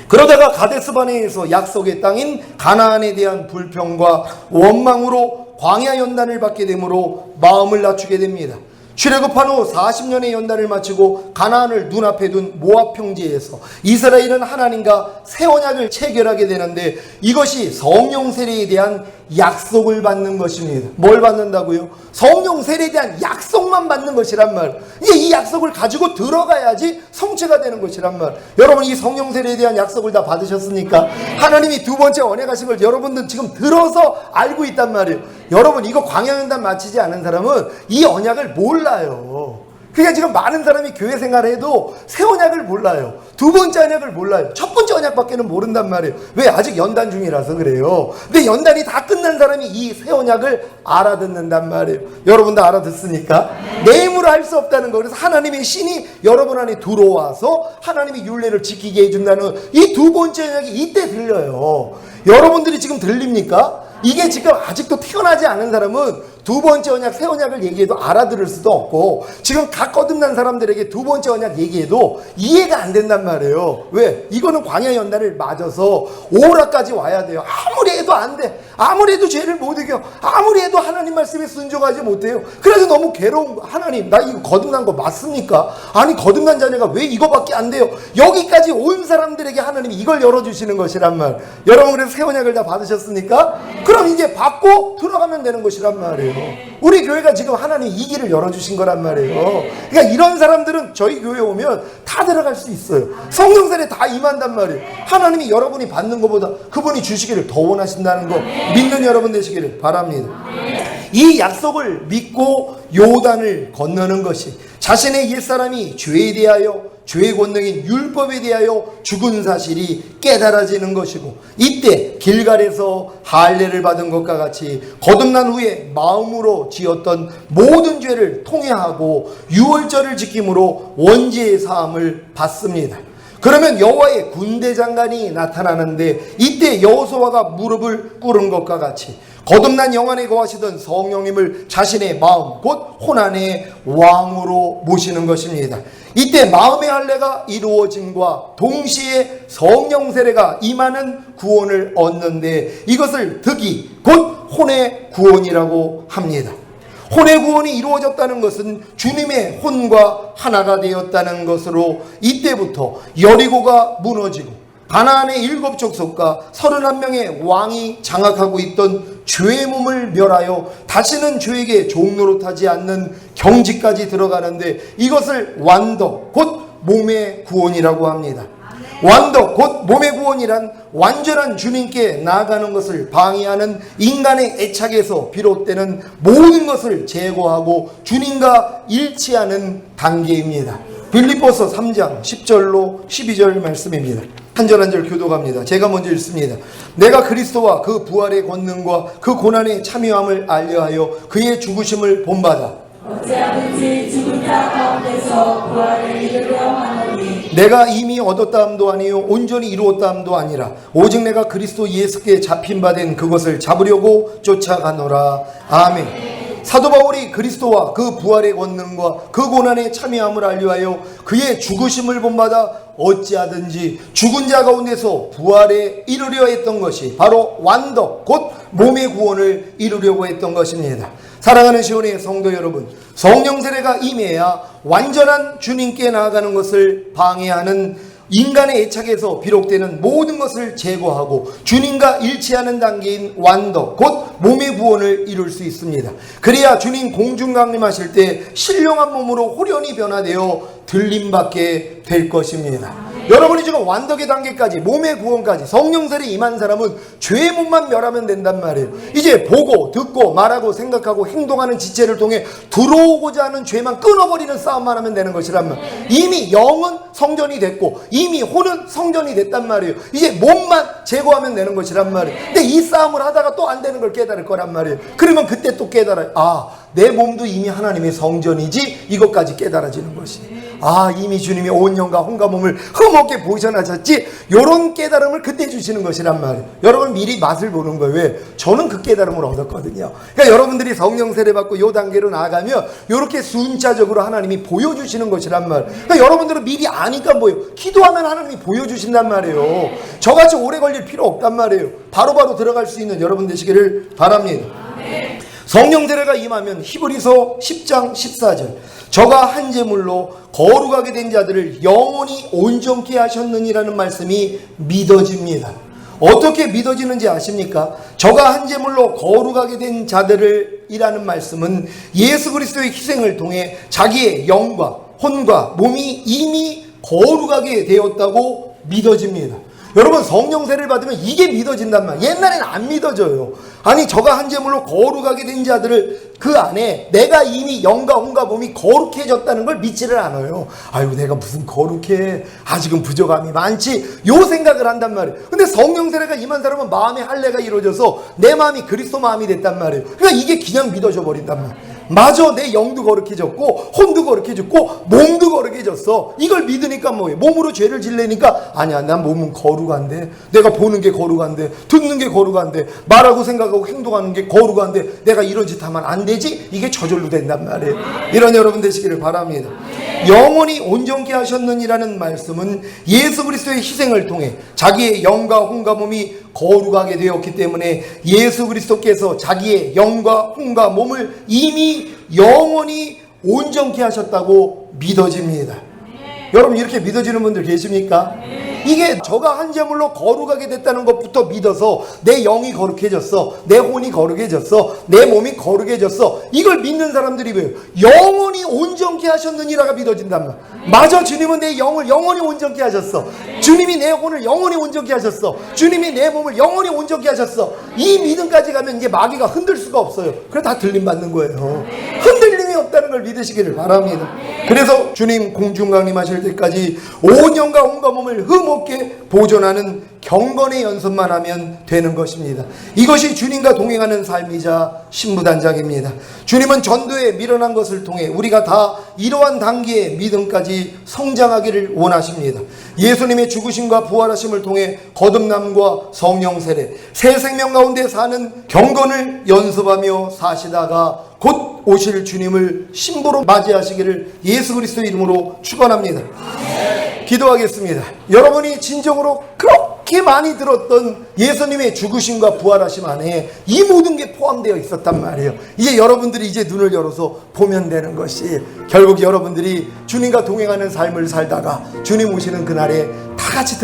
그러다가 가데스바네에서 약속의 땅인 가나안에 대한 불평과 원망으로 광야 연단을 받게 되므로 마음을 낮추게 됩니다. 출애굽한 후 40년의 연단을 마치고 가나안을 눈앞에 둔 모압 평지에서 이스라엘은 하나님과 새 언약을 체결하게 되는데 이것이 성령 세례에 대한 약속을 받는 것입니다. 뭘 받는다고요? 성령 세례에 대한 약속만 받는 것이란 말. 이제 이 약속을 가지고 들어가야지 성취가 되는 것이란 말. 여러분 이 성령 세례에 대한 약속을 다 받으셨습니까? 하나님이 두 번째 언약하신 걸 여러분들 지금 들어서 알고 있단 말이에요. 여러분 이거 광야연단 마치지 않은 사람은 이 언약을 몰라요. 그러니까 지금 많은 사람이 교회 생활해도 새 언약을 몰라요. 두 번째 언약을 몰라요. 첫 번째 언약밖에는 모른단 말이에요. 왜? 아직 연단 중이라서 그래요. 근데 연단이 다 끝난 사람이 이 새 언약을 알아듣는단 말이에요. 여러분 다 알아듣습니까? 내 힘으로 할 수 없다는 거. 그래서 하나님의 신이 여러분 안에 들어와서 하나님이 율례를 지키게 해준다는 이 두 번째 언약이 이때 들려요. 여러분들이 지금 들립니까? 이게 지금 아직도 태어나지 않은 사람은 두 번째 언약, 새 언약을 얘기해도 알아들을 수도 없고 지금 각 거듭난 사람들에게 두 번째 언약 얘기해도 이해가 안 된단 말이에요. 왜? 이거는 광야 연단을 맞아서 오라까지 와야 돼요. 아무리 해도 안 돼. 아무리 해도 죄를 못 이겨. 아무리 해도 하나님 말씀에 순종하지 못해요. 그래서 너무 괴로운 거. 하나님 나 이거 거듭난 거 맞습니까? 아니 거듭난 자녀가 왜 이거밖에 안 돼요? 여기까지 온 사람들에게 하나님이 이걸 열어주시는 것이란 말. 여러분 그래서 새 언약을 다 받으셨습니까? 그럼 이제 받고 들어가면 되는 것이란 말이에요. 우리 교회가 지금 하나님 이 길을 열어주신 거란 말이에요. 그러니까 이런 사람들은 저희 교회에 오면 다 들어갈 수 있어요. 성령 세례 다 임한단 말이에요. 하나님이 여러분이 받는 것보다 그분이 주시기를 더 원하신다는 거 믿는 여러분 되시기를 바랍니다. 이 약속을 믿고 요단을 건너는 것이 자신의 옛사람이 죄에 대하여 죄의 권능인 율법에 대하여 죽은 사실이 깨달아지는 것이고 이때 길갈에서 할례를 받은 것과 같이 거듭난 후에 마음으로 지었던 모든 죄를 통회하고 유월절을 지킴으로 원죄의 사함을 받습니다. 그러면 여호와의 군대 장관이 나타나는데 이때 여호수아가 무릎을 꿇은 것과 같이 거듭난 영 안에 거하시던 성령님을 자신의 마음 곧 호난의 왕으로 모시는 것입니다. 이때 마음의 할례가 이루어짐과 동시에 성령 세례가 임하는 구원을 얻는데 이것을 득이 곧 혼의 구원이라고 합니다. 혼의 구원이 이루어졌다는 것은 주님의 혼과 하나가 되었다는 것으로 이때부터 여리고가 무너지고 가나안의 7족속과 31명의 왕이 장악하고 있던 죄의 몸을 멸하여 다시는 죄에게 종노릇하지 않는 경지까지 들어가는데 이것을 완덕 곧 몸의 구원이라고 합니다. 완덕 곧 몸의 구원이란 완전한 주님께 나아가는 것을 방해하는 인간의 애착에서 비롯되는 모든 것을 제거하고 주님과 일치하는 단계입니다. 빌립보서 3장 10절로 12절 말씀입니다. 한 절 한 절 교독합니다. 제가 먼저 읽습니다. 내가 그리스도와 그 부활의 권능과 그 고난의 참여함을 알려하여 그의 죽으심을 본받아 어찌하든지 죽은 자 가운데서 부활을 이루려 하노니 내가 이미 얻었다함도 아니요 온전히 이루었다함도 아니라 오직 내가 그리스도 예수께 잡힌 바 된 그것을 잡으려고 쫓아가노라. 아멘. 사도 바울이 그리스도와 그 부활의 권능과 그 고난의 참여함을 알려하여 그의 죽으심을 본받아 어찌하든지 죽은 자 가운데서 부활에 이르려 했던 것이 바로 완덕 곧 몸의 구원을 이루려고 했던 것입니다. 사랑하는 시온의 성도 여러분, 성령 세례가 임해야 완전한 주님께 나아가는 것을 방해하는 인간의 애착에서 비롯되는 모든 것을 제거하고 주님과 일치하는 단계인 완덕, 곧 몸의 구원을 이룰 수 있습니다. 그래야 주님 공중 강림하실 때 신령한 몸으로 호련히 변화되어 들림받게 될 것입니다. 여러분이 지금 완덕의 단계까지, 몸의 구원까지 성령 세례 임한 사람은 죄의 몸만 멸하면 된단 말이에요. 이제 보고 듣고 말하고 생각하고 행동하는 지체를 통해 들어오고자 하는 죄만 끊어버리는 싸움만 하면 되는 것이란 말이에요. 이미 영은 성전이 됐고 이미 혼은 성전이 됐단 말이에요. 이제 몸만 제거하면 되는 것이란 말이에요. 근데 이 싸움을 하다가 또 안 되는 걸 깨달을 거란 말이에요. 그러면 그때 또 깨달아요. 아, 내 몸도 이미 하나님의 성전이지, 이것까지 깨달아지는 것이에요. 아, 이미 주님이 온 영과 혼과 몸을 흠없게 보존하셨지, 요런 깨달음을 그때 주시는 것이란 말이에요. 여러분 미리 맛을 보는 거예요. 왜? 저는 그 깨달음을 얻었거든요. 그러니까 여러분들이 성령 세례 받고 요 단계로 나아가면 요렇게 순차적으로 하나님이 보여주시는 것이란 말이에요. 그러니까 여러분들은 미리 아니까 뭐예요? 기도하면 하나님이 보여주신단 말이에요. 저같이 오래 걸릴 필요 없단 말이에요. 바로바로 들어갈 수 있는 여러분 되시기를 바랍니다. 성령 세례가 임하면 히브리서 10장 14절, 저가 한 제물로 거룩하게 된 자들을 영원히 온전케 하셨느니라는 말씀이 믿어집니다. 어떻게 믿어지는지 아십니까? 저가 한 제물로 거룩하게 된 자들을 이라는 말씀은 예수 그리스도의 희생을 통해 자기의 영과 혼과 몸이 이미 거룩하게 되었다고 믿어집니다. 여러분 성령 세례를 받으면 이게 믿어진단 말이에요. 옛날에는 안 믿어져요. 아니, 저가 한 제물로 거룩하게 된 자들을 그 안에 내가 이미 영과 혼과 몸이 거룩해졌다는 걸 믿지를 않아요. 아유, 내가 무슨 거룩해, 아직은 부족함이 많지, 요 생각을 한단 말이에요. 근데 성령 세례가 임한 사람은 마음의 할례가 이루어져서 내 마음이 그리스도 마음이 됐단 말이에요. 그러니까 이게 그냥 믿어져 버린단 말이에요. 맞아, 내 영도 거룩해졌고 혼도 거룩해졌고 몸도 거룩해졌어. 이걸 믿으니까 뭐예요? 몸으로 죄를 질래니까 아니야, 난 몸은 거룩한데, 내가 보는 게 거룩한데, 듣는 게 거룩한데, 말하고 생각하고 행동하는 게 거룩한데 내가 이런 짓 하면 안 되지? 이게 저절로 된단 말이에요. 이런 여러분 되시기를 바랍니다. 영원히 온전케 하셨느니라는 말씀은 예수 그리스도의 희생을 통해 자기의 영과 혼과 몸이 거룩하게 되었기 때문에 예수 그리스도께서 자기의 영과 혼과 몸을 이미 영원히 온전케 하셨다고 믿어집니다. 여러분 이렇게 믿어지는 분들 계십니까? 이게 저가 한 제물로 거룩하게 됐다는 것부터 믿어서 내 영이 거룩해졌어, 내 혼이 거룩해졌어, 내 몸이 거룩해졌어, 이걸 믿는 사람들이 왜요? 영원히 온전케 하셨느니라가 믿어진단 말. 맞아, 주님은 내 영을 영원히 온전케 하셨어. 주님이 내 혼을 영원히 온전케 하셨어. 주님이 내 몸을 영원히 온전케 하셨어. 이 믿음까지 가면 이제 마귀가 흔들 수가 없어요. 그래 다 들림 받는 거예요. 흔들림이 없다는 걸 믿으시기를 바랍니다. 그래서 주님 공중 강림하실 때까지 온 영과 온과 몸을 흠없게 보존하는 경건의 연습만 하면 되는 것입니다. 이것이 주님과 동행하는 삶이자 신부단장입니다. 주님은 전도에 미련한 것을 통해 우리가 다 이러한 단계의 믿음까지 성장하기를 원하십니다. 예수님의 죽으심과 부활하심을 통해 거듭남과 성령 세례, 새 생명 가운데 사는 경건을 연습하며 사시다가 곧 오실 주님을 신부로 맞이하시기를 예수 그리스도 이름으로 축원합니다. 기도하겠습니다. 여러분이 진정으로 그렇게 많이 들었던 예수님의 죽으심과 부활하심 안에 이 모든 게 포함되어 있었단 말이에요. 이제 여러분들이 이제 눈을 열어서 보면 되는 것이, 결국 여러분들이 주님과 동행하는 삶을 살다가 주님 오시는 그날에 다 같이